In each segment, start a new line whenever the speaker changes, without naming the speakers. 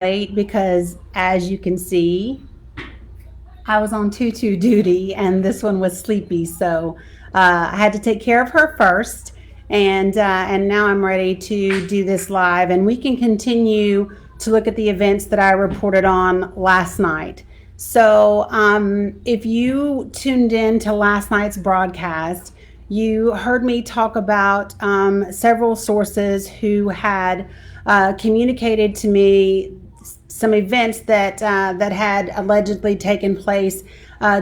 late because, as you can see, I was on tutu duty and this one was sleepy. So I had to take care of her first. And now I'm ready to do this live. And we can continue to look at the events that I reported on last night. So if you tuned in to last night's broadcast, you heard me talk about several sources who had communicated to me some events that had allegedly taken place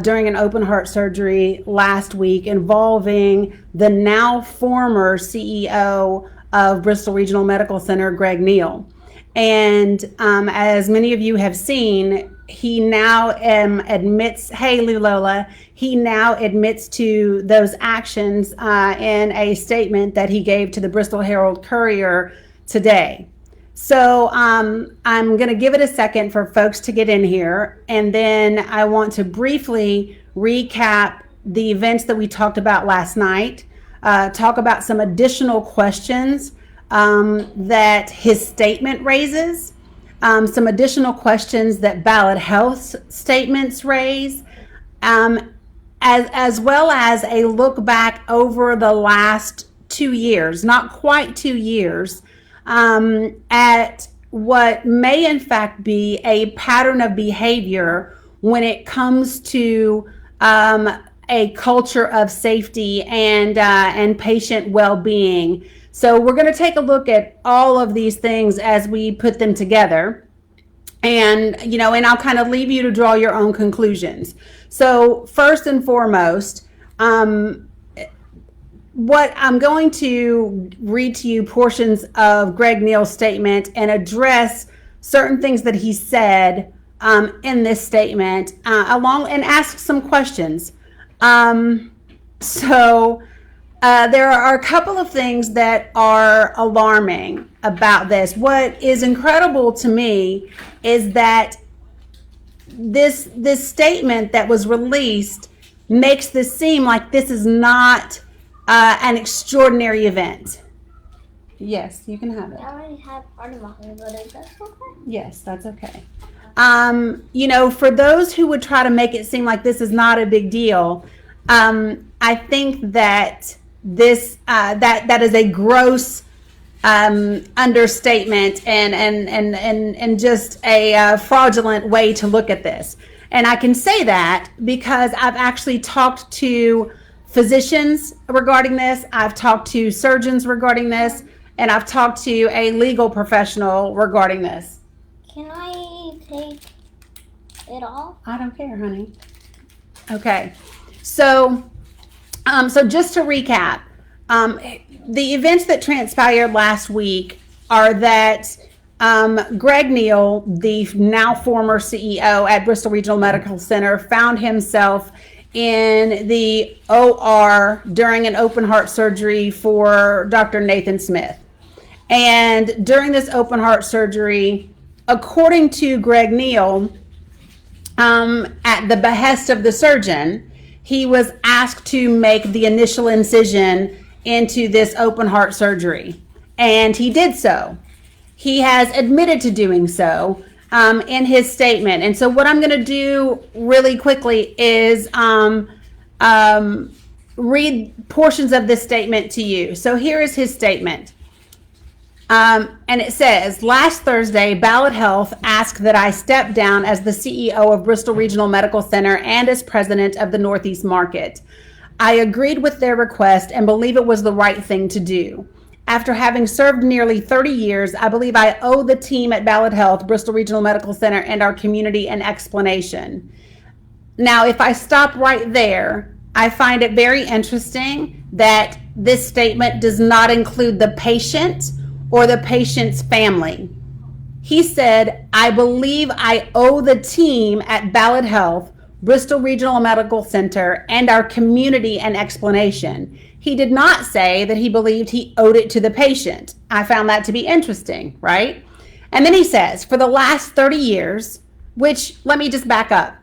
during an open heart surgery last week involving the now former CEO of Bristol Regional Medical Center, Greg Neal. And as many of you have seen, he now admits, hey, Lulola, he now admits to those actions in a statement that he gave to the Bristol Herald Courier today. So I'm going to give it a second for folks to get in here, and then I want to briefly recap the events that we talked about last night, talk about some additional questions that his statement raises, some additional questions that Ballad Health statements raise, as well as a look back over the last 2 years, not quite 2 years, at what may in fact be a pattern of behavior when it comes to a culture of safety and patient well-being. So we're going to take a look at all of these things as we put them together. And I'll kind of leave you to draw your own conclusions. So first and foremost, what I'm going to read to you portions of Greg Neal's statement and address certain things that he said in this statement, and ask some questions. There are a couple of things that are alarming about this. What is incredible to me is that this statement that was released makes this seem like this is not an extraordinary event. Yes, you can have it.
I already have part of my honey butter. That's okay?
Yes, that's okay. For those who would try to make it seem like this is not a big deal, I think that this that is a gross understatement and just a fraudulent way to look at this. And I can say that because I've actually talked to physicians regarding this, I've talked to surgeons regarding this, and I've talked to a legal professional regarding this.
Can I take it off?
I don't care, honey. Okay. So just to recap, the events that transpired last week are that Greg Neal, the now former CEO at Bristol Regional Medical Center, found himself in the OR during an open heart surgery for Dr. Nathan Smith. And during this open heart surgery, according to Greg Neal, at the behest of the surgeon, he was asked to make the initial incision into this open heart surgery. And he did so. He has admitted to doing so in his statement. And so what I'm going to do really quickly is read portions of this statement to you. So here is his statement. And it says, last Thursday, Ballad Health asked that I step down as the CEO of Bristol Regional Medical Center and as president of the Northeast Market. I agreed with their request and believe it was the right thing to do. After having served nearly 30 years, I believe I owe the team at Ballad Health, Bristol Regional Medical Center, and our community an explanation. Now, if I stop right there, I find it very interesting that this statement does not include the patient or the patient's family. He said, I believe I owe the team at Ballad Health, Bristol Regional Medical Center, and our community an explanation. He did not say that he believed he owed it to the patient. I found that to be interesting, right? And then he says, for the last 30 years, which, let me just back up.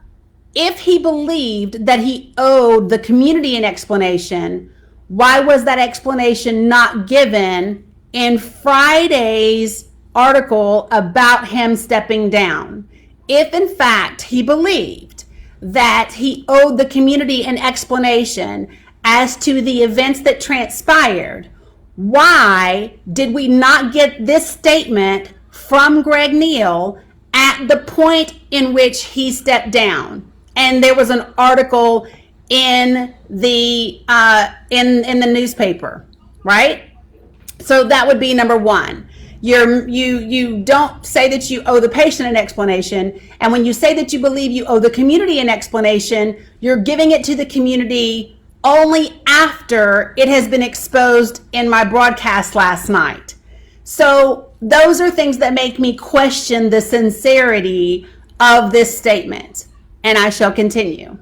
If he believed that he owed the community an explanation, why was that explanation not given in Friday's article about him stepping down. If in fact he believed that he owed the community an explanation as to the events that transpired, why did we not get this statement from Greg Neal at the point in which he stepped down? And there was an article in the newspaper, right? So that would be number one. You don't say that you owe the patient an explanation, and when you say that you believe you owe the community an explanation, you're giving it to the community only after it has been exposed in my broadcast last night. So those are things that make me question the sincerity of this statement, and I shall continue.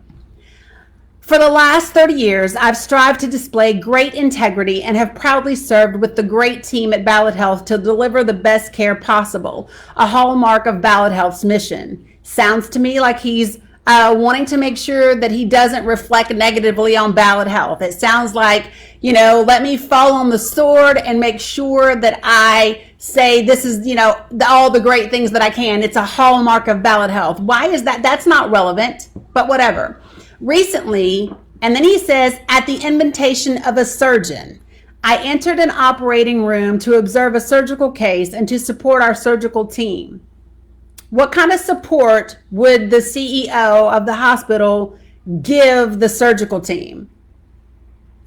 For the last 30 years, I've strived to display great integrity and have proudly served with the great team at Ballad Health to deliver the best care possible, a hallmark of Ballad Health's mission. Sounds to me like he's wanting to make sure that he doesn't reflect negatively on Ballad Health. It sounds like, let me fall on the sword and make sure that I say this is, all the great things that I can. It's a hallmark of Ballad Health. Why is that? That's not relevant, but whatever. Recently, and then he says, at the invitation of a surgeon, I entered an operating room to observe a surgical case and to support our surgical team. What kind of support would the CEO of the hospital give the surgical team?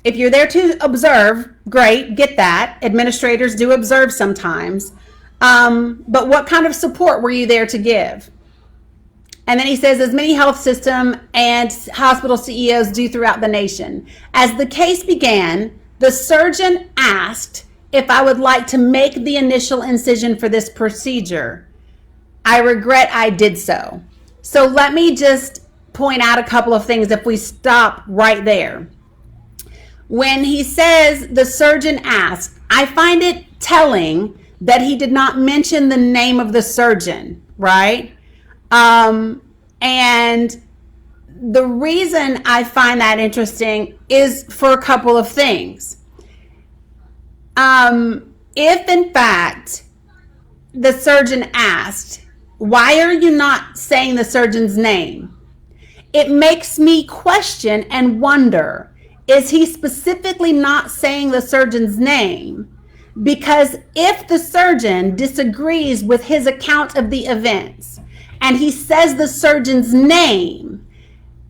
If you're there to observe, great, get that. Administrators do observe sometimes. But what kind of support were you there to give? And then he says, as many health system and hospital CEOs do throughout the nation. As the case began, the surgeon asked if I would like to make the initial incision for this procedure. I regret I did so. So let me just point out a couple of things if we stop right there. When he says the surgeon asked, I find it telling that he did not mention the name of the surgeon, right? And the reason I find that interesting is for a couple of things. If in fact the surgeon asked, why are you not saying the surgeon's name? It makes me question and wonder, is he specifically not saying the surgeon's name? Because if the surgeon disagrees with his account of the events and he says the surgeon's name,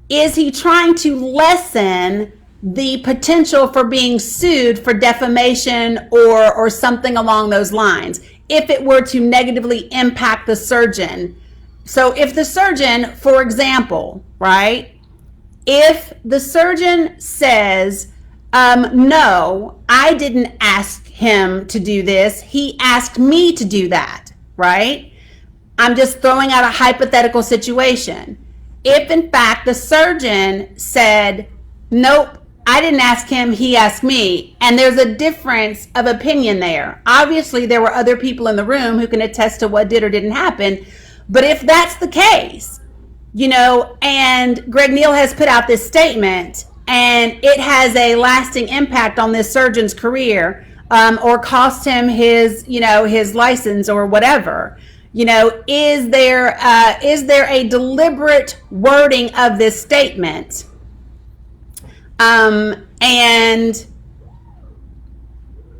is he trying to lessen the potential for being sued for defamation or something along those lines, if it were to negatively impact the surgeon? So if the surgeon, for example, right, if the surgeon says, no, I didn't ask him to do this, he asked me to do that, right? I'm just throwing out a hypothetical situation. If in fact the surgeon said, nope, I didn't ask him, he asked me, and there's a difference of opinion there. Obviously, there were other people in the room who can attest to what did or didn't happen. But if that's the case, and Greg Neal has put out this statement and it has a lasting impact on this surgeon's career, or cost him his license or whatever, is there a deliberate wording of this statement? And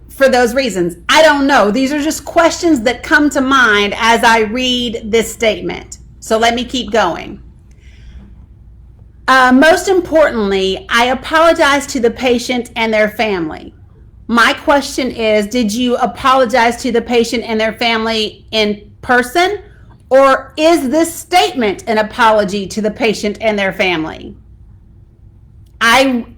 for those reasons, I don't know. These are just questions that come to mind as I read this statement. So let me keep going. Most importantly, I apologize to the patient and their family. My question is, did you apologize to the patient and their family in person, or is this statement an apology to the patient and their family?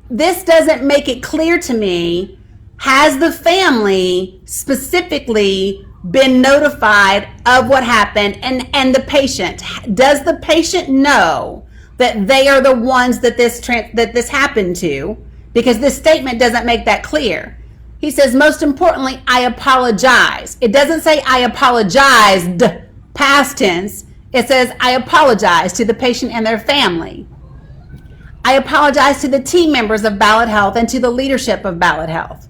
This doesn't make it clear to me. Has the family specifically been notified of what happened, and the patient? Does the patient know that they are the ones that this happened to? Because this statement doesn't make that clear. He says, most importantly, I apologize. It doesn't say I apologized, past tense. It says I apologize to the patient and their family. I apologize to the team members of Ballad Health and to the leadership of Ballad Health.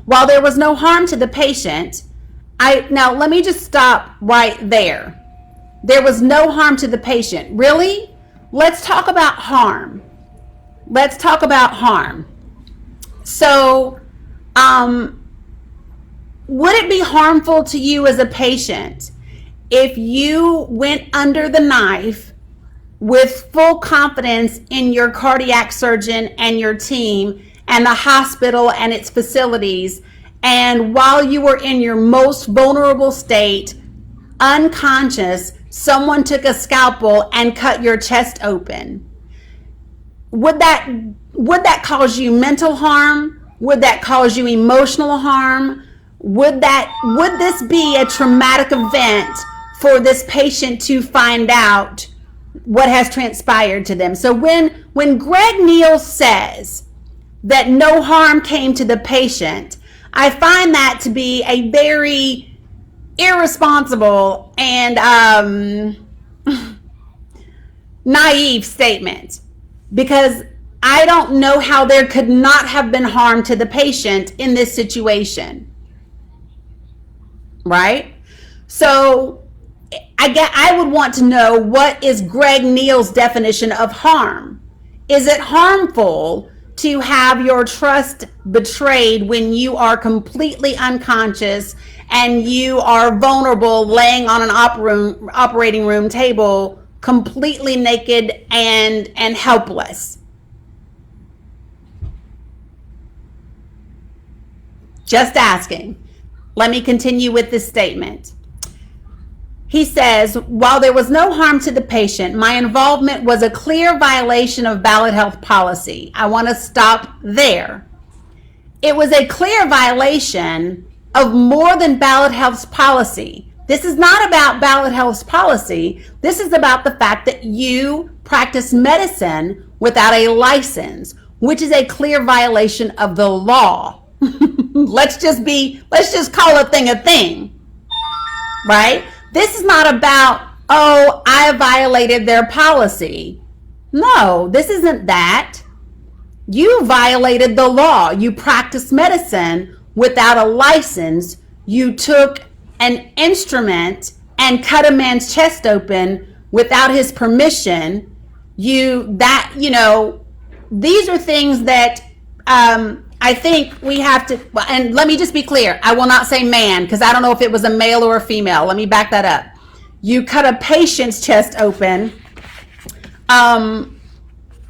While there was no harm to the patient, Now let me just stop right there. There was no harm to the patient. Really? Let's talk about harm. Let's talk about harm. So, would it be harmful to you as a patient if you went under the knife with full confidence in your cardiac surgeon and your team and the hospital and its facilities, and while you were in your most vulnerable state, unconscious, someone took a scalpel and cut your chest open? Would that cause you mental harm? Would that cause you emotional harm? Would this be a traumatic event for this patient to find out what has transpired to them? So when Greg Neal says that no harm came to the patient, I find that to be a very irresponsible and naive statement, because I don't know how there could not have been harm to the patient in this situation, right? So I would want to know, what is Greg Neal's definition of harm? Is it harmful to have your trust betrayed when you are completely unconscious and you are vulnerable, laying on an operating room table, completely naked and helpless? Just asking. Let me continue with this statement. He says, while there was no harm to the patient, my involvement was a clear violation of Ballad Health policy. I want to stop there. It was a clear violation of more than Ballad Health's policy. This is not about Ballad Health's policy. This is about the fact that you practice medicine without a license, which is a clear violation of the law. Let's just call a thing, right? This is not about, oh, I violated their policy. No, this isn't that. You violated the law. You practiced medicine without a license. You took an instrument and cut a man's chest open without his permission. These are things that I think we have to, and let me just be clear. I will not say man, because I don't know if it was a male or a female. Let me back that up. You cut a patient's chest open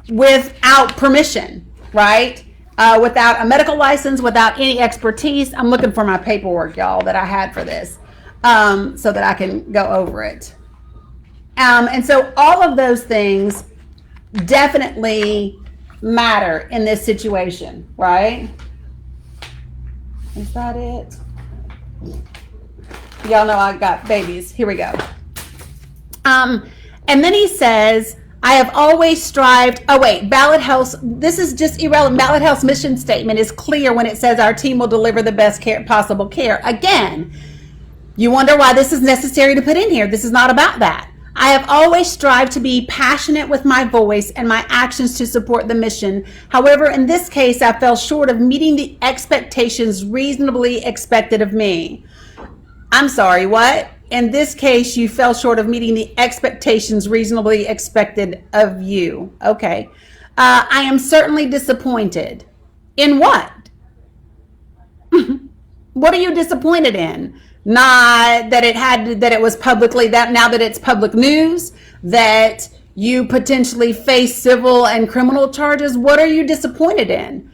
without permission, right? Without a medical license, without any expertise. I'm looking for my paperwork, y'all, that I had for this, so that I can go over it. And so all of those things definitely matter in this situation, right? Is that it? Y'all know I got babies. Here we go. And then he says, I have always strived. Oh wait, Ballad Health. This is just irrelevant. Ballad Health's mission statement is clear when it says our team will deliver the best possible care. Again, you wonder why this is necessary to put in here. This is not about that. I have always strived to be passionate with my voice and my actions to support the mission. However, in this case, I fell short of meeting the expectations reasonably expected of me. I'm sorry, what? In this case, you fell short of meeting the expectations reasonably expected of you. Okay. I am certainly disappointed. In what? What are you disappointed in? Not that that it was publicly, that now that it's public news, that you potentially face civil and criminal charges. What are you disappointed in?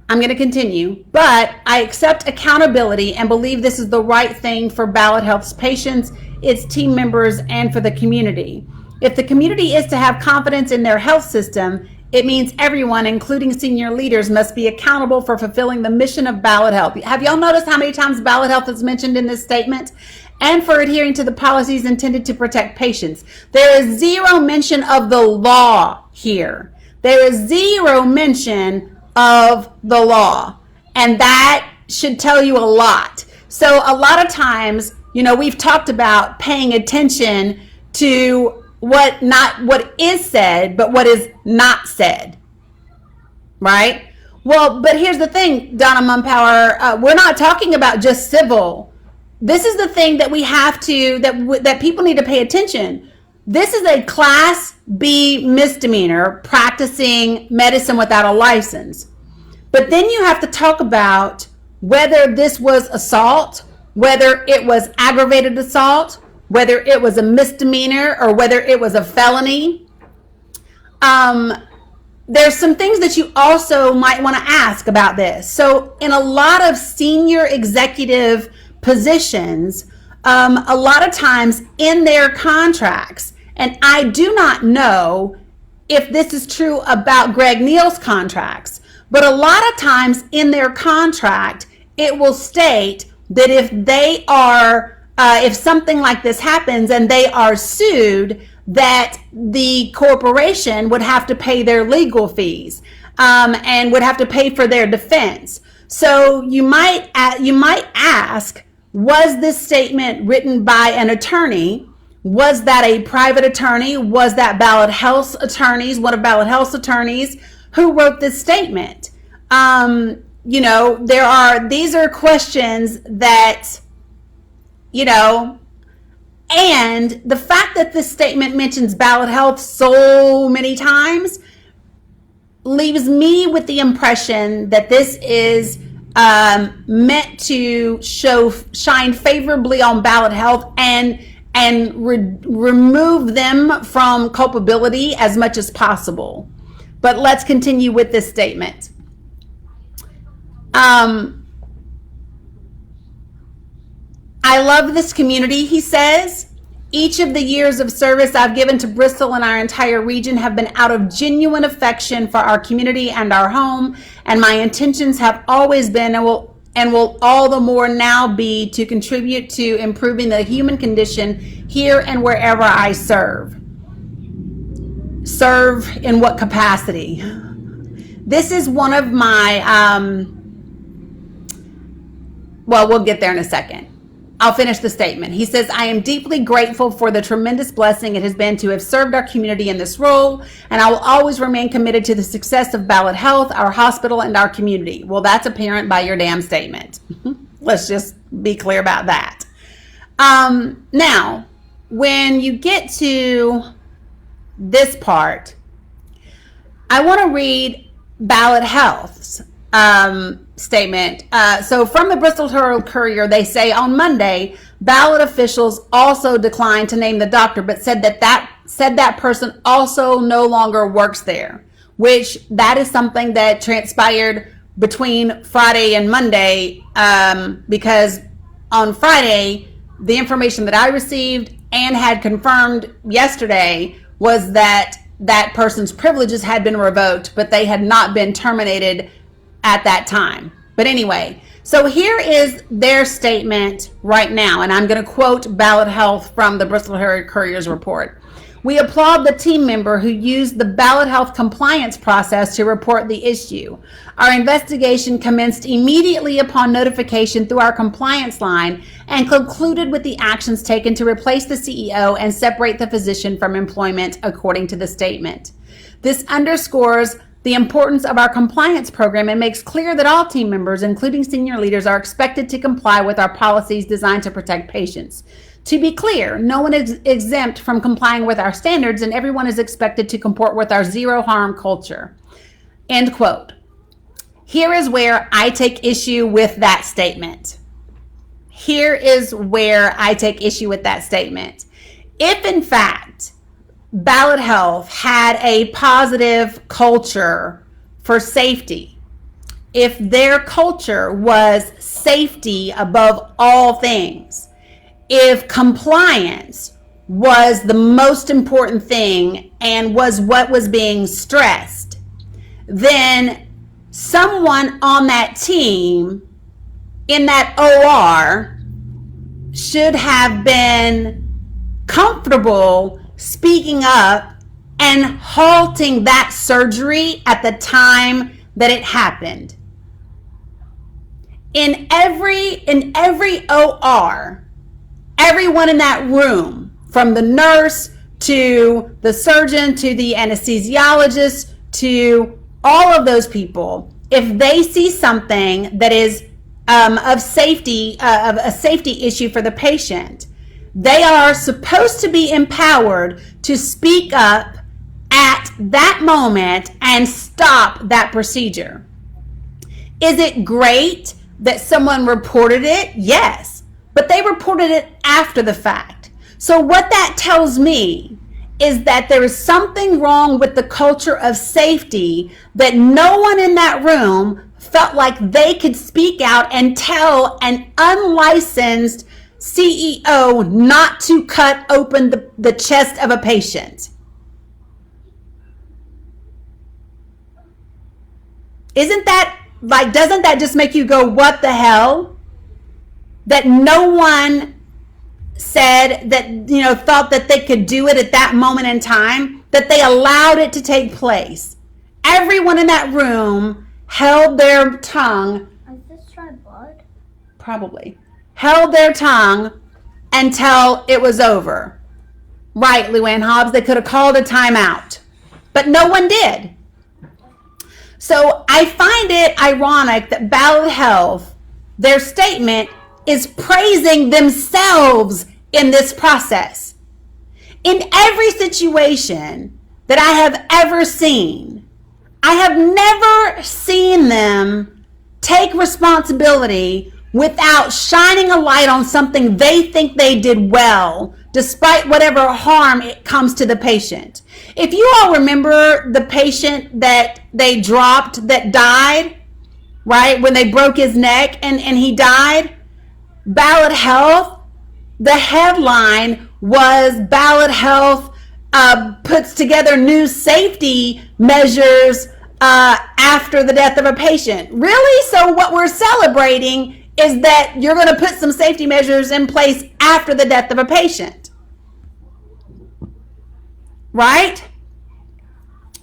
I'm going to continue, but I accept accountability and believe this is the right thing for Ballad Health's patients, its team members, and for the community. If the community is to have confidence in their health system, it means everyone, including senior leaders, must be accountable for fulfilling the mission of Ballad Health. Have y'all noticed how many times Ballad Health is mentioned in this statement? And for adhering to the policies intended to protect patients. There is zero mention of the law here. There is zero mention of the law. And that should tell you a lot. So a lot of times, we've talked about paying attention to what is said, but what is not said, right? Well, but here's the thing, Donna Mumpower, we're not talking about just civil this is the thing that we have to, that people need to pay attention. This is a Class B misdemeanor, practicing medicine without a license. But then you have to talk about whether this was assault, whether it was aggravated assault, whether it was a misdemeanor, or whether it was a felony. There's some things that you also might want to ask about this. So in a lot of senior executive positions, a lot of times in their contracts, and I do not know if this is true about Greg Neal's contracts, but a lot of times in their contract, it will state that if they are, if something like this happens and they are sued, that the corporation would have to pay their legal fees, and would have to pay for their defense. So you might ask, was this statement written by an attorney? Was that a private attorney? Was that Ballad Health's attorneys, one of Ballad Health's attorneys who wrote this statement? These are questions that, and the fact that this statement mentions Ballad Health so many times leaves me with the impression that this is meant to shine favorably on Ballad Health and remove them from culpability as much as possible. But let's continue with this statement. I love this community, he says. Each of the years of service I've given to Bristol and our entire region have been out of genuine affection for our community and our home, and my intentions have always been and will all the more now be to contribute to improving the human condition here and wherever I serve. Serve in what capacity? This is one of my, we'll get there in a second. I'll finish the statement. He says, I am deeply grateful for the tremendous blessing it has been to have served our community in this role, and I will always remain committed to the success of Ballad Health, our hospital, and our community. Well, that's apparent by your damn statement. Let's just be clear about that. Now, when you get to this part, I want to read Ballad Health's statement. So from the Bristol Courier, they say on Monday, Ballad officials also declined to name the doctor, but said that person also no longer works there, which that is something that transpired between Friday and Monday, because on Friday, the information that I received and had confirmed yesterday was that that person's privileges had been revoked, but they had not been terminated at that time. But anyway, so here is their statement right now, and I'm going to quote Ballad Health from the Bristol Courier's report. We applaud the team member who used the Ballad Health compliance process to report the issue. Our investigation commenced immediately upon notification through our compliance line and concluded with the actions taken to replace the CEO and separate the physician from employment, according to the statement. This underscores the importance of our compliance program and makes clear that all team members, including senior leaders, are expected to comply with our policies designed to protect patients. To be clear, no one is exempt from complying with our standards, and everyone is expected to comport with our zero harm culture. End quote. Here is where I take issue with that statement. Here is where I take issue with that statement. If in fact Ballad Health had a positive culture for safety, if their culture was safety above all things, if compliance was the most important thing and was what was being stressed, then someone on that team in that OR should have been comfortable speaking up and halting that surgery at the time that it happened. In every OR, everyone in that room, from the nurse to the surgeon to the anesthesiologist to all of those people, if they see something that is of safety, of a safety issue for the patient. They are supposed to be empowered to speak up at that moment and stop that procedure. Is it great that someone reported it? Yes, but they reported it after the fact. So what that tells me is that there is something wrong with the culture of safety, that no one in that room felt like they could speak out and tell an unlicensed CEO not to cut open the chest of a patient. Isn't that, like, doesn't that just make you go, what the hell? That no one said that, thought that they could do it at that moment in time, that they allowed it to take place. Everyone in that room held their tongue.
Is this dry blood?
Probably. Held their tongue until it was over. Right, Luann Hobbs, they could have called a timeout, but no one did. So I find it ironic that Ballad Health, their statement is praising themselves in this process. In every situation that I have ever seen, I have never seen them take responsibility without shining a light on something they think they did well, despite whatever harm it comes to the patient. If you all remember the patient that they dropped that died, right, when they broke his neck and he died, Ballad Health, the headline was Ballad Health puts together new safety measures after the death of a patient. Really? So what we're celebrating is that you're going to put some safety measures in place after the death of a patient. Right?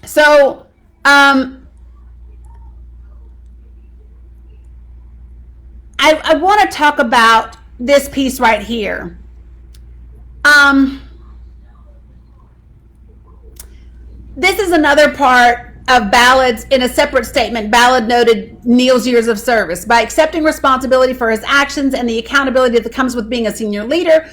So, I want to talk about this piece right here. This is another part of Ballad's, in a separate statement. Ballad noted Neal's years of service. By accepting responsibility for his actions and the accountability that comes with being a senior leader,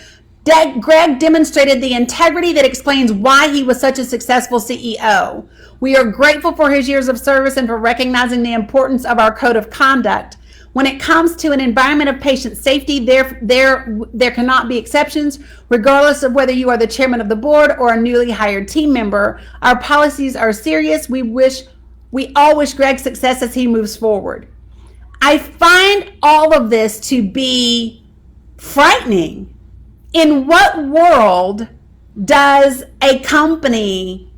Greg demonstrated the integrity that explains why he was such a successful CEO. We are grateful for his years of service and for recognizing the importance of our code of conduct. When it comes to an environment of patient safety, there cannot be exceptions, regardless of whether you are the chairman of the board or a newly hired team member. Our policies are serious. We all wish Greg success as he moves forward. I find all of this to be frightening. In what world does a company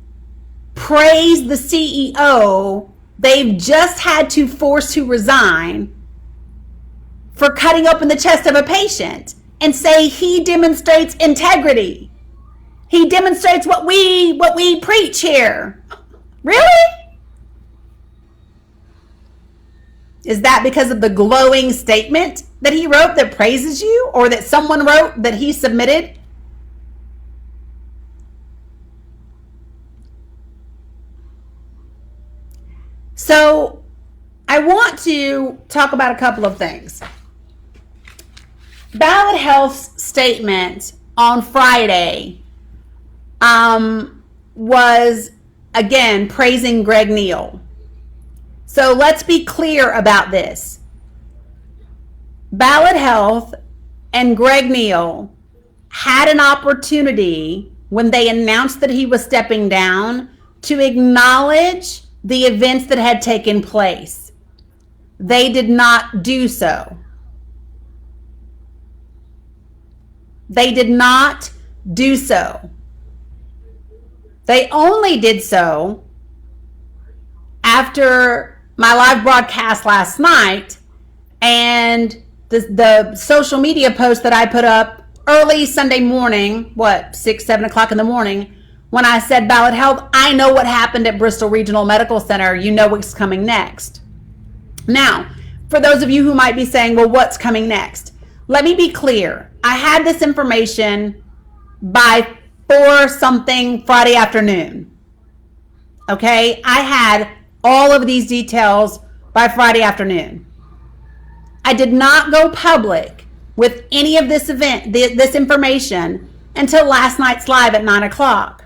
praise the CEO they've just had to force to resign for cutting open the chest of a patient and say he demonstrates integrity? He demonstrates what we preach here. Really? Is that because of the glowing statement that he wrote that praises you, or that someone wrote that he submitted? So I want to talk about a couple of things. Ballad Health's statement on Friday was, again, praising Greg Neal. So let's be clear about this. Ballad Health and Greg Neal had an opportunity when they announced that he was stepping down to acknowledge the events that had taken place. They did not do so. They did not do so. They only did so after my live broadcast last night and the social media post that I put up early Sunday morning, 6, 7 o'clock in the morning, when I said, Ballad Health, I know what happened at Bristol Regional Medical Center. You know what's coming next. Now, for those of you who might be saying, well, what's coming next? Let me be clear. I had this information by 4 something Friday afternoon. Okay? I had all of these details by Friday afternoon. I did not go public with any of this this information until last night's live at 9 o'clock.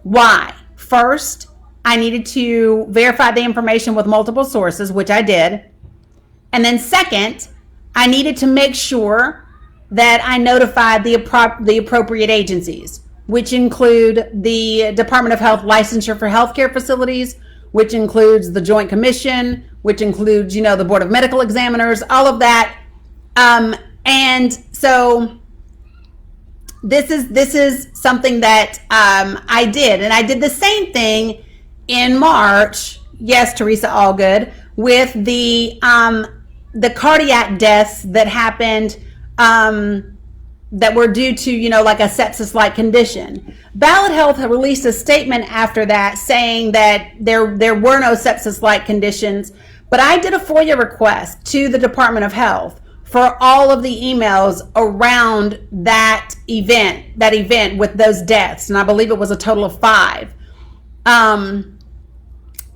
Why? First, I needed to verify the information with multiple sources, which I did. And then second, I needed to make sure that I notified the appropriate agencies, which include the Department of Health licensure for healthcare facilities, which includes the Joint Commission, which includes, the Board of Medical Examiners, all of that. And so this is something that I did. And I did the same thing in March. Yes, Teresa Allgood, with the cardiac deaths that happened that were due to, like a sepsis-like condition. Ballad Health released a statement after that saying that there were no sepsis-like conditions, but I did a FOIA request to the Department of Health for all of the emails around that event with those deaths, and I believe it was a total of 5.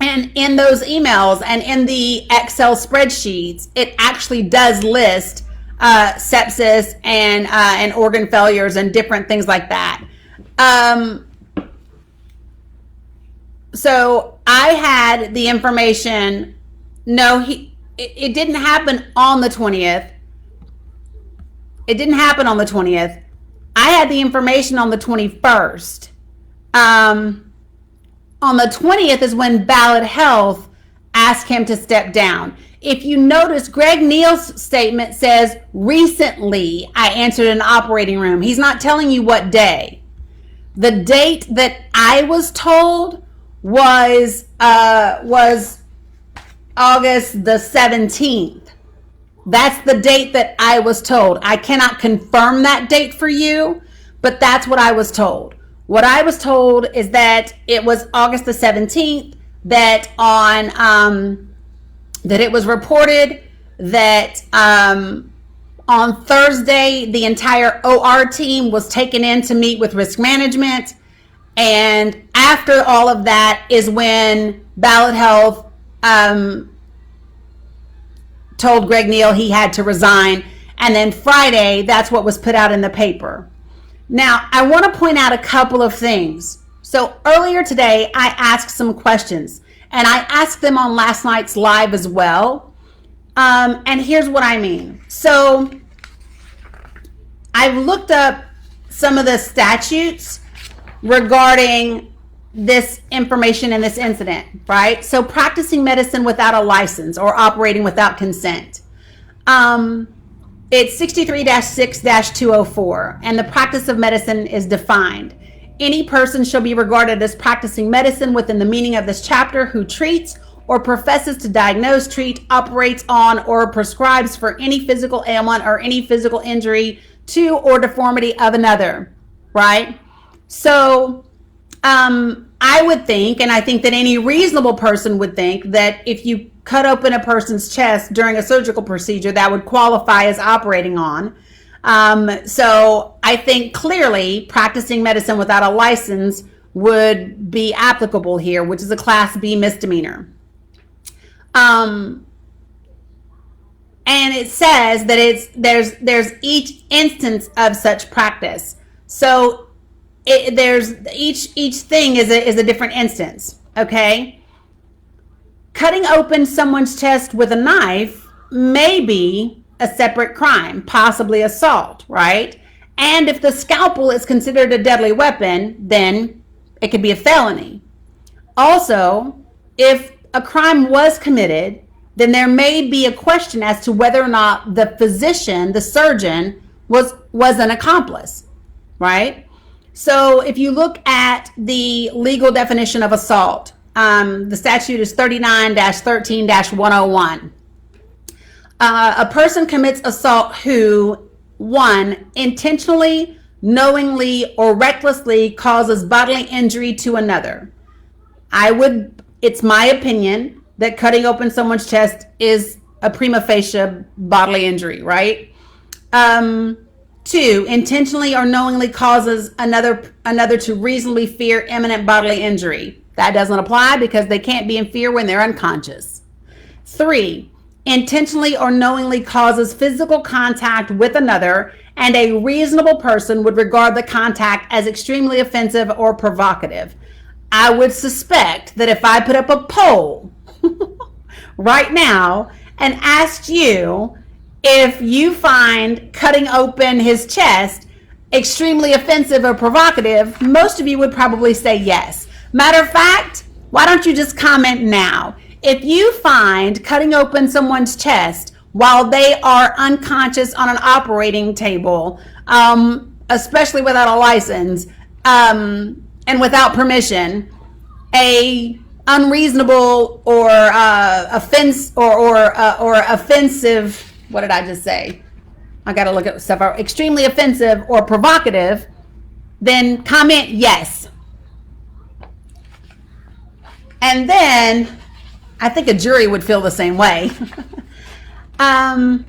And in those emails and in the Excel spreadsheets, it actually does list sepsis and organ failures and different things like that. So I had the information. No, it didn't happen on the 20th. It didn't happen on the 20th. I had the information on the 21st. On the 20th is when Ballad Health asked him to step down. If you notice, Greg Neal's statement says, recently I entered an operating room. He's not telling you what day. The date that I was told was August the 17th. That's the date that I was told. I cannot confirm that date for you, but that's what I was told. What I was told is that it was August the 17th, that that it was reported that on Thursday, the entire OR team was taken in to meet with risk management. And after all of that is when Ballad Health told Greg Neal he had to resign. And then Friday, that's what was put out in the paper. Now, I want to point out a couple of things. So earlier today, I asked some questions, and I asked them on last night's live as well. And here's what I mean. So I've looked up some of the statutes regarding this information in this incident, right? So practicing medicine without a license or operating without consent. It's 63-6-204, and the practice of medicine is defined. Any person shall be regarded as practicing medicine within the meaning of this chapter who treats or professes to diagnose, treat, operates on, or prescribes for any physical ailment or any physical injury to or deformity of another, right? So I would think, and I think that any reasonable person would think, that if you cut open a person's chest during a surgical procedure, that would qualify as operating on. So I think clearly practicing medicine without a license would be applicable here, which is a Class B misdemeanor. And it says that there's each instance of such practice. So there's each thing is a different instance. Okay. Cutting open someone's chest with a knife may be a separate crime, possibly assault, right? And if the scalpel is considered a deadly weapon, then it could be a felony. Also, if a crime was committed, then there may be a question as to whether or not the physician, the surgeon, was an accomplice, right? So if you look at the legal definition of assault, the statute is 39-13-101. A person commits assault who, 1, intentionally, knowingly, or recklessly causes bodily injury to another. It's my opinion that cutting open someone's chest is a prima facie bodily injury, right? 2, intentionally or knowingly causes another to reasonably fear imminent bodily injury. That doesn't apply because they can't be in fear when they're unconscious. 3, intentionally or knowingly causes physical contact with another, and a reasonable person would regard the contact as extremely offensive or provocative. I would suspect that if I put up a poll right now and asked you if you find cutting open his chest extremely offensive or provocative, most of you would probably say yes. Matter of fact, why don't you just comment now? If you find cutting open someone's chest while they are unconscious on an operating table, especially without a license, and without permission, a unreasonable or offense or offensive, what did I just say? I got to look at stuff. Extremely offensive or provocative, then comment yes. And then I think a jury would feel the same way. I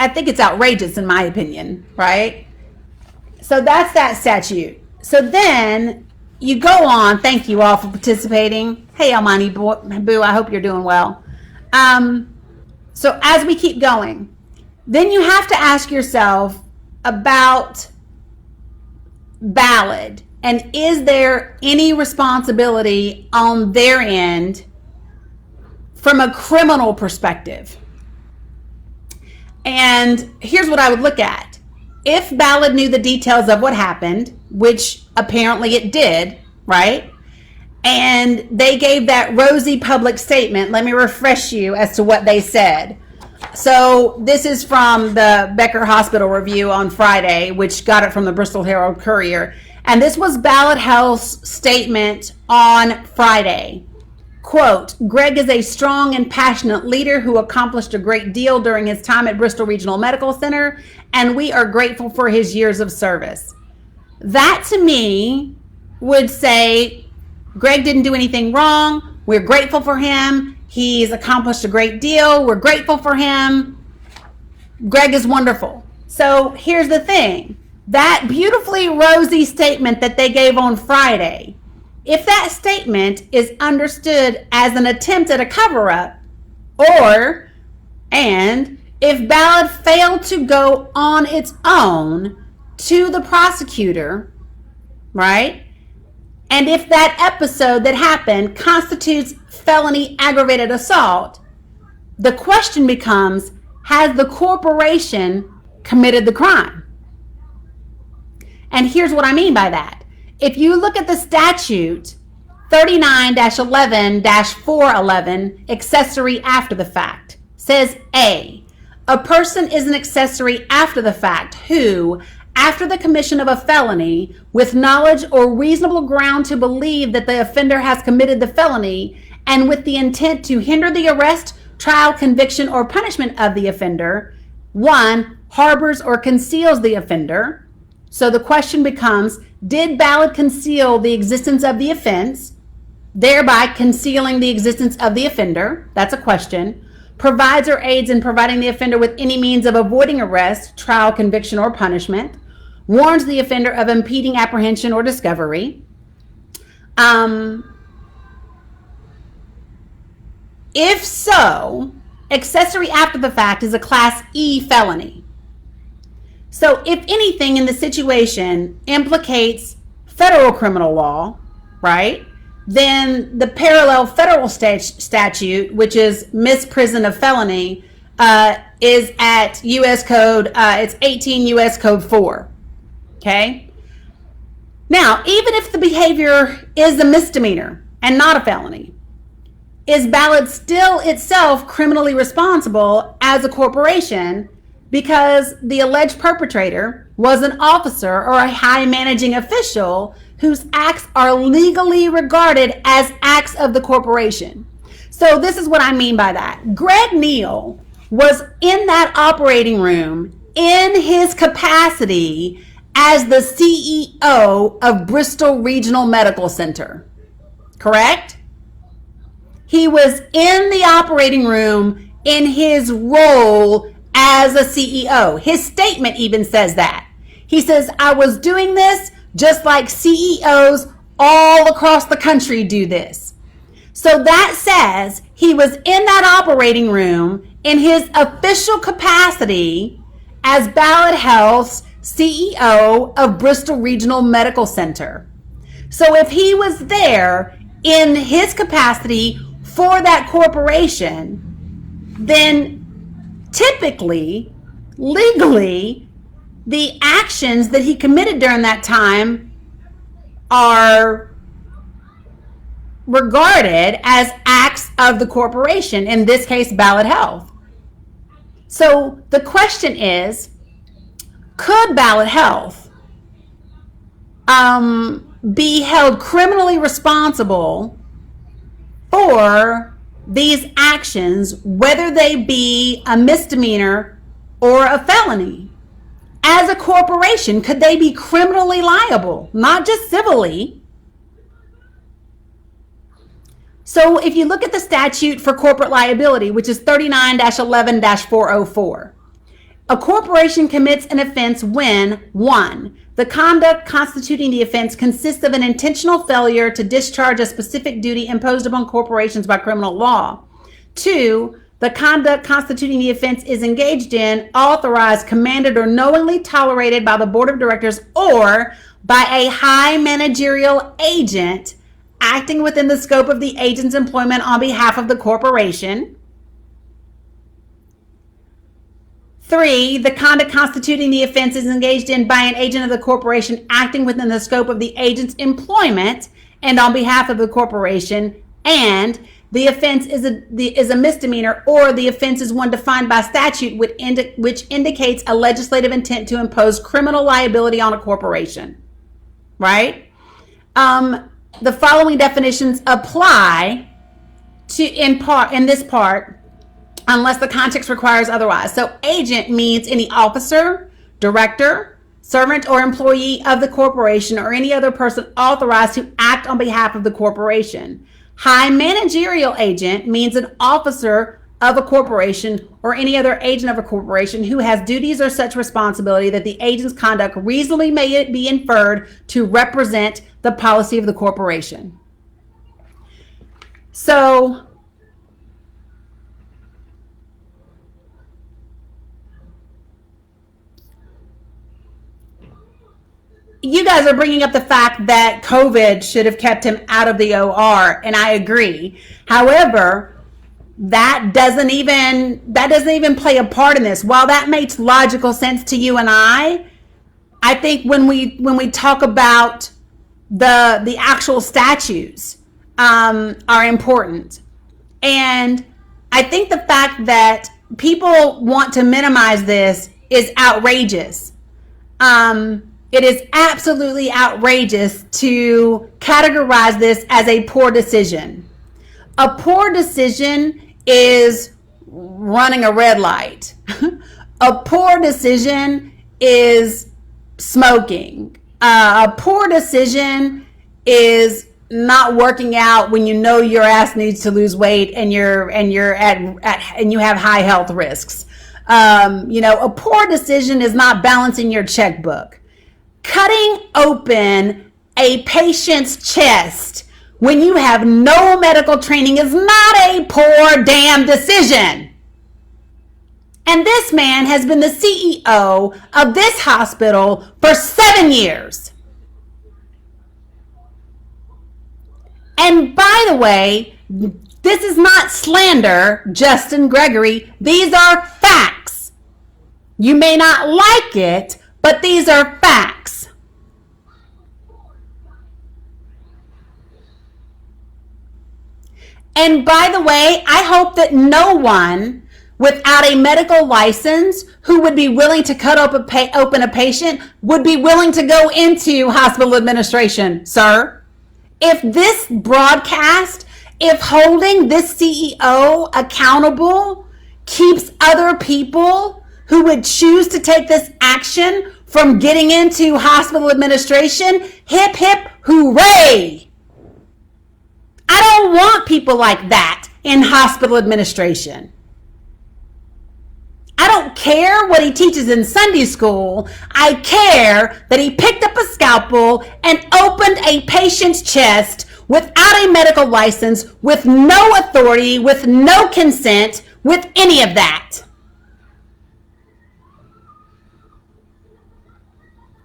think it's outrageous in my opinion, right? So that's that statute. So then you go on. Thank you all for participating. Hey, Almighty Boo, I hope you're doing well. So as we keep going, then you have to ask yourself about Ballad, and is there any responsibility on their end from a criminal perspective? And here's what I would look at. If Ballad knew the details of what happened, which apparently it did, right? And they gave that rosy public statement. Let me refresh you as to what they said. So this is from the Becker Hospital Review on Friday, which got it from the Bristol Herald Courier. And this was Ballad Health's statement on Friday. Quote, Greg is a strong and passionate leader who accomplished a great deal during his time at Bristol Regional Medical Center, and we are grateful for his years of service. That to me would say Greg didn't do anything wrong. We're grateful for him. He's accomplished a great deal. We're grateful for him. Greg is wonderful. So here's the thing. That beautifully rosy statement that they gave on Friday, if that statement is understood as an attempt at a cover-up, and if Ballad failed to go on its own to the prosecutor, right? And if that episode that happened constitutes felony aggravated assault, the question becomes, has the corporation committed the crime? And here's what I mean by that. If you look at the statute 39-11-411, accessory after the fact, says A person is an accessory after the fact who, after the commission of a felony, with knowledge or reasonable ground to believe that the offender has committed the felony, and with the intent to hinder the arrest, trial, conviction, or punishment of the offender, 1, harbors or conceals the offender. So the question becomes, did Ballad conceal the existence of the offense, thereby concealing the existence of the offender? That's a question. Provides or aids in providing the offender with any means of avoiding arrest, trial, conviction, or punishment. Warns the offender of impeding apprehension or discovery. If so, accessory after the fact is a Class E felony. So if anything in the situation implicates federal criminal law, right, then the parallel federal statute, which is misprison of felony, is at U.S. Code, it's 18 U.S. Code 4, okay? Now, even if the behavior is a misdemeanor and not a felony, is Ballad still itself criminally responsible as a corporation because the alleged perpetrator was an officer or a high managing official whose acts are legally regarded as acts of the corporation? So this is what I mean by that. Greg Neal was in that operating room in his capacity as the CEO of Bristol Regional Medical Center, correct? He was in the operating room in his role as a CEO. His statement even says that. He says, I was doing this just like CEOs all across the country do this. So that says he was in that operating room in his official capacity as Ballad Health's CEO of Bristol Regional Medical Center. So if he was there in his capacity for that corporation, then typically, legally, the actions that he committed during that time are regarded as acts of the corporation, in this case, Ballad Health. So the question is, could Ballad Health be held criminally responsible for these actions, whether they be a misdemeanor or a felony? As a corporation, could they be criminally liable, not just civilly? So if you look at the statute for corporate liability, which is 39-11-404, a corporation commits an offense when, 1, the conduct constituting the offense consists of an intentional failure to discharge a specific duty imposed upon corporations by criminal law. 2, the conduct constituting the offense is engaged in, authorized, commanded, or knowingly tolerated by the board of directors or by a high managerial agent acting within the scope of the agent's employment on behalf of the corporation. 3, the conduct constituting the offense is engaged in by an agent of the corporation acting within the scope of the agent's employment and on behalf of the corporation, and the offense is a misdemeanor, or the offense is one defined by statute which indicates a legislative intent to impose criminal liability on a corporation. Right? The following definitions apply to in this part unless the context requires otherwise. So agent means any officer, director, servant, or employee of the corporation or any other person authorized to act on behalf of the corporation. High managerial agent means an officer of a corporation or any other agent of a corporation who has duties or such responsibility that the agent's conduct reasonably may be inferred to represent the policy of the corporation. So you guys are bringing up the fact that COVID should have kept him out of the OR, and I agree. However, that doesn't even play a part in this. While that makes logical sense to you and I think when we talk about the actual statutes are important. And I think the fact that people want to minimize this is outrageous. It is absolutely outrageous to categorize this as a poor decision. A poor decision is running a red light. A poor decision is smoking. A poor decision is not working out when you know your ass needs to lose weight and you have high health risks. A poor decision is not balancing your checkbook. Cutting open a patient's chest when you have no medical training is not a poor damn decision. And this man has been the CEO of this hospital for 7 years. And by the way, this is not slander, Justin Gregory. These are facts. You may not like it, but these are facts. And by the way, I hope that no one without a medical license who would be willing to cut open a patient would be willing to go into hospital administration, sir. If this broadcast, if holding this CEO accountable keeps other people who would choose to take this action from getting into hospital administration, hip, hip, hooray. I don't want people like that in hospital administration. I don't care what he teaches in Sunday school. I care that he picked up a scalpel and opened a patient's chest without a medical license, with no authority, with no consent, with any of that.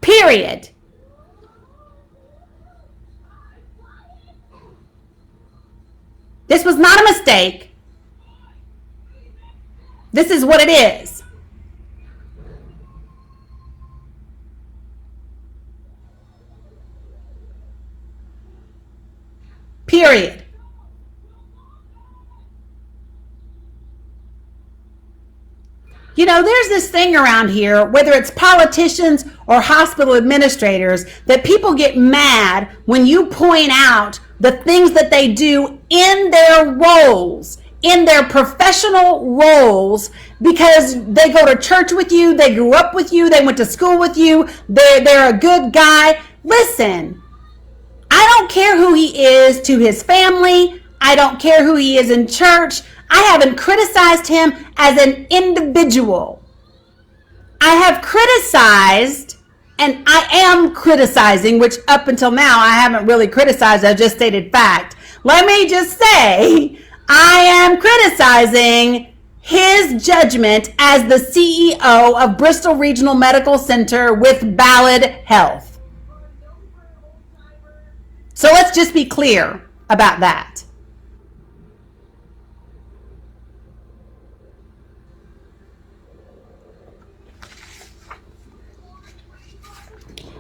Period. This was not a mistake. This is what it is. Period. You know, there's this thing around here, whether it's politicians or hospital administrators, that people get mad when you point out the things that they do in their roles, in their professional roles, because they go to church with you, they grew up with you, they went to school with you, they're a good guy. Listen, I don't care who he is to his family. I don't care who he is in church. I haven't criticized him as an individual. I have criticized, and I am criticizing, which up until now I haven't really criticized, I just stated fact. Let me just say, I am criticizing his judgment as the CEO of Bristol Regional Medical Center with Ballad Health. So let's just be clear about that.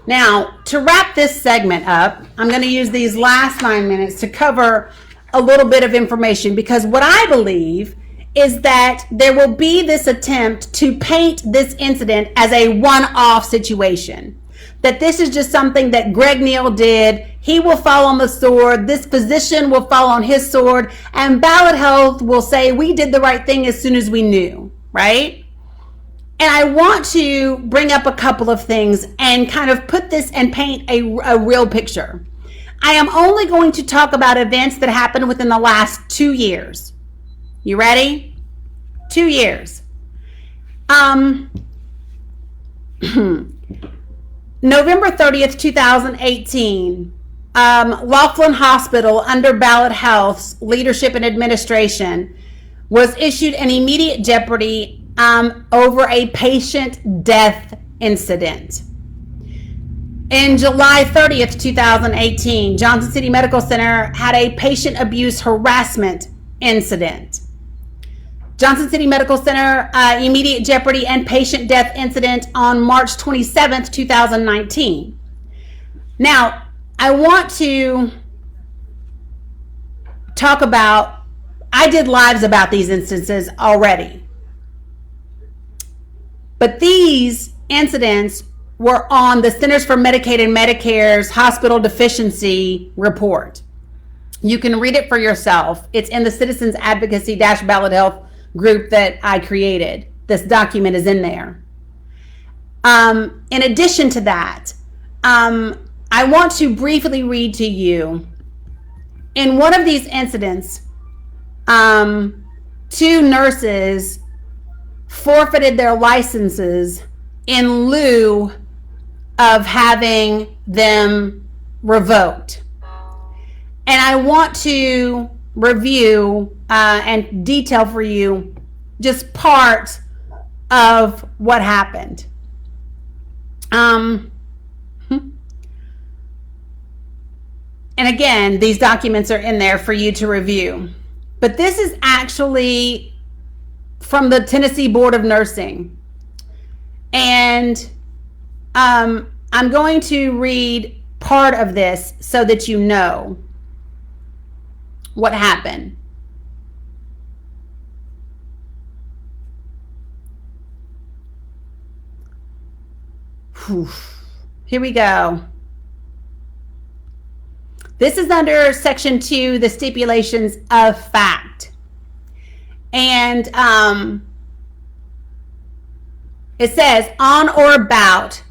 Now, to wrap this segment up, I'm going to use these last 9 minutes to cover a little bit of information, because what I believe is that there will be this attempt to paint this incident as a one-off situation. That this is just something that Greg Neal did. He will fall on the sword. This physician will fall on his sword. And Ballad Health will say, we did the right thing as soon as we knew, right? And I want to bring up a couple of things and kind of put this and paint a real picture. I am only going to talk about events that happened within the last 2 years. You ready? 2 years. November 30th, 2018, Laughlin Hospital, under Ballad Health's leadership and administration, was issued an immediate jeopardy over a patient death incident. In July 30th, 2018, Johnson City Medical Center had a patient abuse harassment incident. Johnson City Medical Center, immediate jeopardy and patient death incident on March 27th, 2019. Now, I want to talk about, I did lives about these instances already. But these incidents were on the Centers for Medicaid and Medicare's hospital deficiency report. You can read it for yourself. It's in the Citizens Advocacy-Ballad Health group that I created. This document is in there. In addition to that, I want to briefly read to you, in one of these incidents, 2 nurses forfeited their licenses in lieu of having them revoked. And I want to review and detail for you just part of what happened. And again, these documents are in there for you to review. But this is actually from the Tennessee Board of Nursing. And I'm going to read part of this so that you know what happened. Whew. Here we go. This is under Section 2, the stipulations of fact. And it says, on or about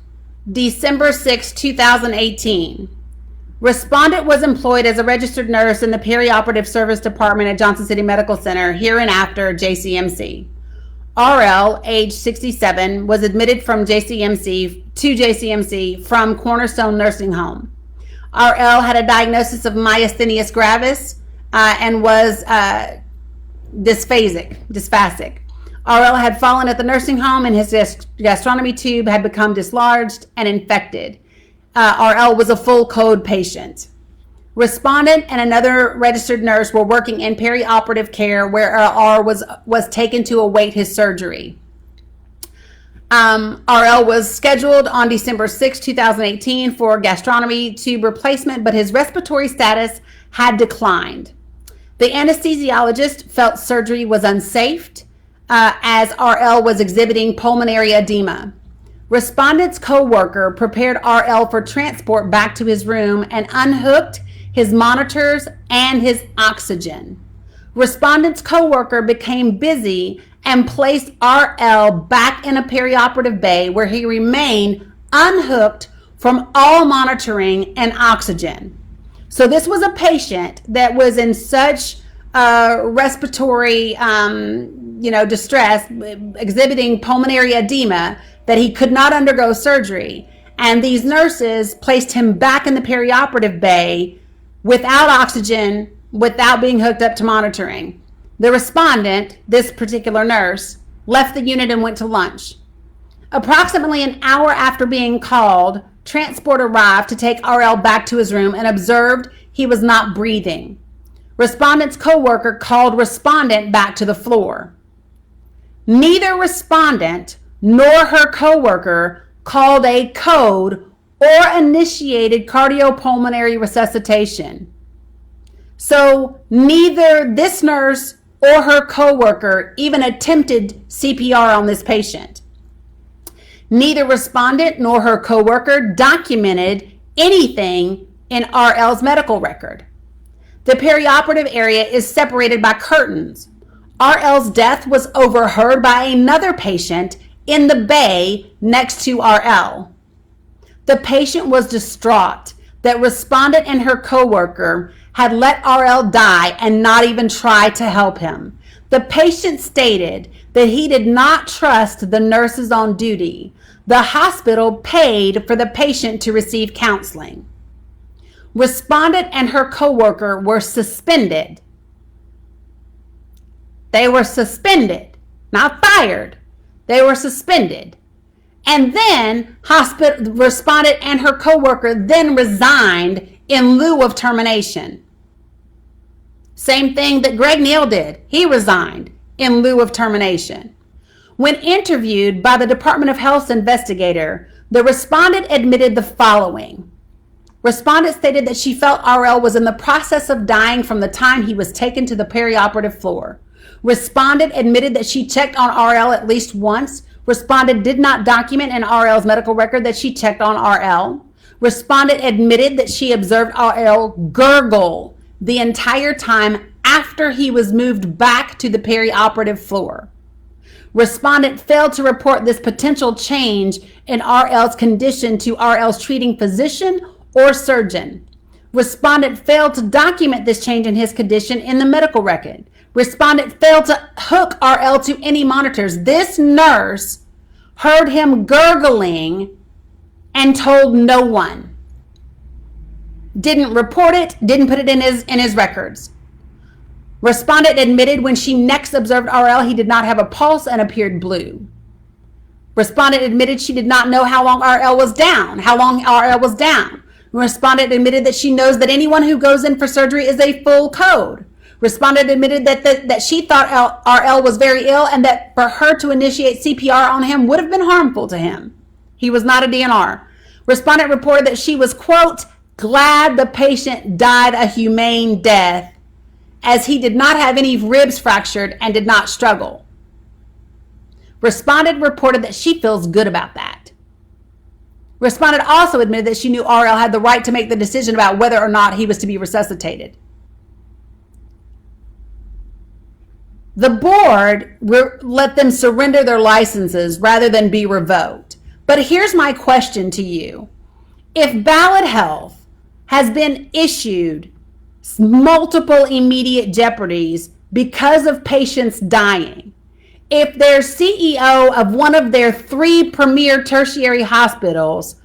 December 6, 2018, respondent was employed as a registered nurse in the perioperative service department at Johnson City Medical Center, hereinafter JCMC. RL, age 67, was admitted from JCMC from Cornerstone Nursing Home. RL had a diagnosis of myasthenia gravis and was dysphagic. RL had fallen at the nursing home and his gastrostomy tube had become dislodged and infected. RL was a full code patient. Respondent and another registered nurse were working in perioperative care where RL was taken to await his surgery. RL was scheduled on December 6, 2018 for gastrostomy tube replacement, but his respiratory status had declined. The anesthesiologist felt surgery was unsafe as RL was exhibiting pulmonary edema. Respondent's co-worker prepared RL for transport back to his room and unhooked his monitors and his oxygen. Respondent's co-worker became busy and placed RL back in a perioperative bay where he remained unhooked from all monitoring and oxygen. So this was a patient that was in such respiratory distress, exhibiting pulmonary edema, that he could not undergo surgery. And these nurses placed him back in the perioperative bay without oxygen, without being hooked up to monitoring. The respondent, this particular nurse, left the unit and went to lunch. Approximately an hour after being called, transport arrived to take RL back to his room and observed he was not breathing. Respondent's co-worker called respondent back to the floor. Neither respondent nor her co-worker called a code or initiated cardiopulmonary resuscitation. So neither this nurse or her co-worker even attempted CPR on this patient. Neither respondent nor her co-worker documented anything in RL's medical record. The perioperative area is separated by curtains. RL's death was overheard by another patient in the bay next to RL. The patient was distraught that respondent and her co-worker had let RL die and not even try to help him. The patient stated that he did not trust the nurses on duty. The hospital paid for the patient to receive counseling. Respondent and her co-worker were suspended. They were suspended, not fired. They were suspended. And then respondent and her co-worker then resigned in lieu of termination. Same thing that Neal did. He resigned in lieu of termination. When interviewed by the Department of Health's investigator, the respondent admitted the following. Respondent stated that she felt RL was in the process of dying from the time he was taken to the perioperative floor. Respondent admitted that she checked on RL at least once. Respondent did not document in RL's medical record that she checked on RL. Respondent admitted that she observed RL gurgle the entire time after he was moved back to the perioperative floor. Respondent failed to report this potential change in RL's condition to RL's treating physician or surgeon. Respondent failed to document this change in his condition in the medical record. Respondent failed to hook RL to any monitors. This nurse heard him gurgling and told no one. Didn't report it, didn't put it in his records. Respondent admitted when she next observed RL, he did not have a pulse and appeared blue. Respondent admitted she did not know how long RL was down. Respondent admitted that she knows that anyone who goes in for surgery is a full code. Respondent admitted that she thought RL was very ill and that for her to initiate CPR on him would have been harmful to him. He was not a DNR. Respondent reported that she was, quote, glad the patient died a humane death as he did not have any ribs fractured and did not struggle. Respondent reported that she feels good about that. Respondent also admitted that she knew RL had the right to make the decision about whether or not he was to be resuscitated. The board let them surrender their licenses rather than be revoked. But here's my question to you. If Ballad Health has been issued multiple immediate jeopardies because of patients dying, if their CEO of one of their 3 premier tertiary hospitals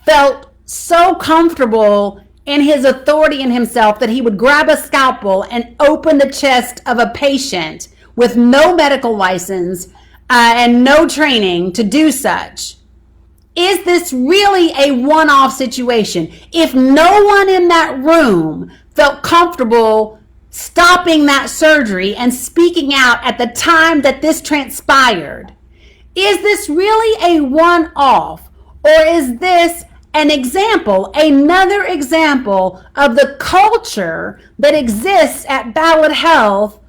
felt so comfortable in his authority in himself that he would grab a scalpel and open the chest of a patient with no medical license and no training to do such? Is this really a one-off situation? If no one in that room felt comfortable stopping that surgery and speaking out at the time that this transpired, is this really a one-off, or is this an example, another example of the culture that exists at Ballad Health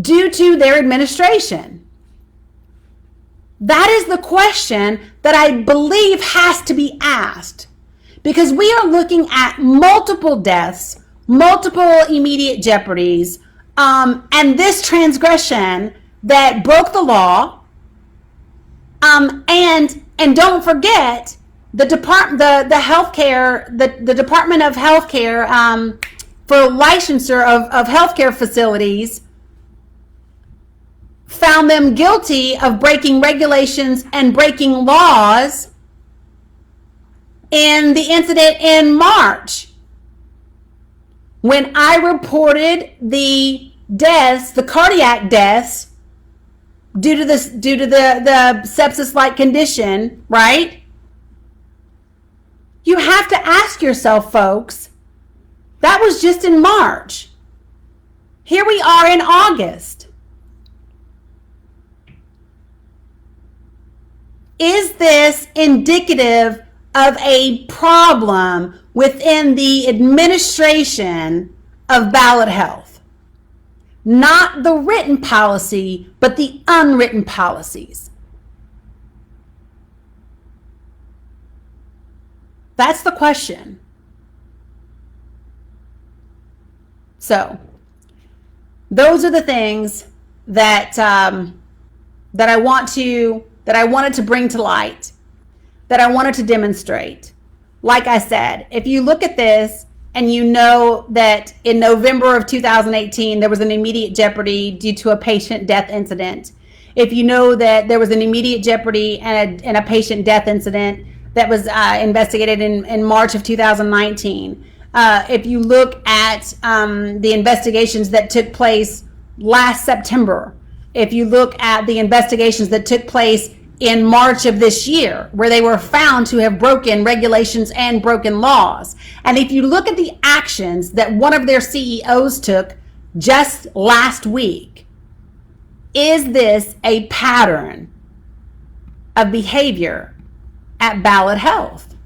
due to their administration? That is the question that I believe has to be asked, because we are looking at multiple deaths, multiple immediate jeopardies, and this transgression that broke the law. And don't forget the healthcare, the Department of Healthcare, for licensure of healthcare facilities, found them guilty of breaking regulations and breaking laws in the incident in March, when I reported the deaths, the cardiac deaths, due to the sepsis-like condition, right? You have to ask yourself, folks, that was just in March. Here we are in August. Is this indicative of a problem within the administration of Ballad Health? Not the written policy, but the unwritten policies. That's the question. So, those are the things that that I wanted to bring to light, that I wanted to demonstrate. Like I said, if you look at this and you know that in November of 2018, there was an immediate jeopardy due to a patient death incident. If you know that there was an immediate jeopardy and a patient death incident that was investigated in March of 2019. If you look at the investigations that took place last September, if you look at the investigations that took place in March of this year, where they were found to have broken regulations and broken laws. And if you look at the actions that one of their CEOs took just last week, is this a pattern of behavior at Ballad Health?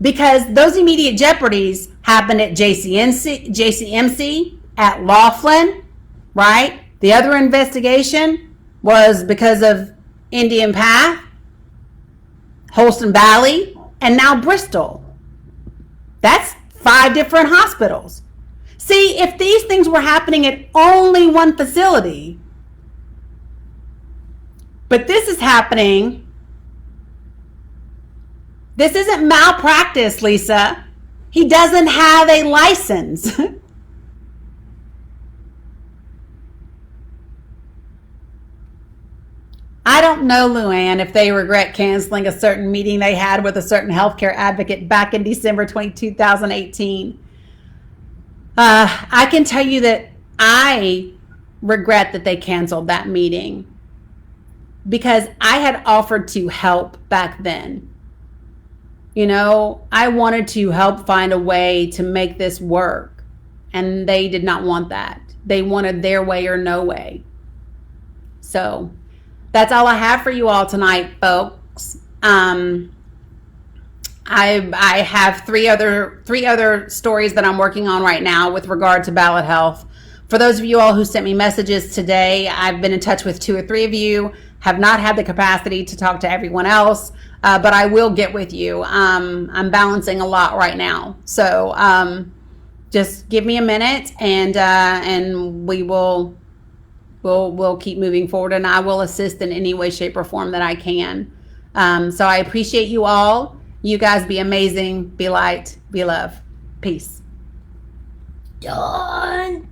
Because those immediate jeopardies happened at JCMC, at Laughlin, right? The other investigation was because of Indian Path, Holston Valley, and now Bristol. That's 5 different hospitals. See, if these things were happening at only one facility, but this is happening, this isn't malpractice, Lisa. He doesn't have a license. I don't know, Luann, if they regret canceling a certain meeting they had with a certain healthcare advocate back in December 2018. I can tell you that I regret that they canceled that meeting, because I had offered to help back then. You know, I wanted to help find a way to make this work, and they did not want that. They wanted their way or no way. So that's all I have for you all tonight, folks. I have three other stories that I'm working on right now with regard to Ballad Health. For those of you all who sent me messages today, I've been in touch with 2 or 3 of you. Have not had the capacity to talk to everyone else, but I will get with you. I'm balancing a lot right now, so just give me a minute, and we'll keep moving forward, and I will assist in any way, shape, or form that I can. So I appreciate you all. You guys be amazing, be light, be love. Peace.
Done.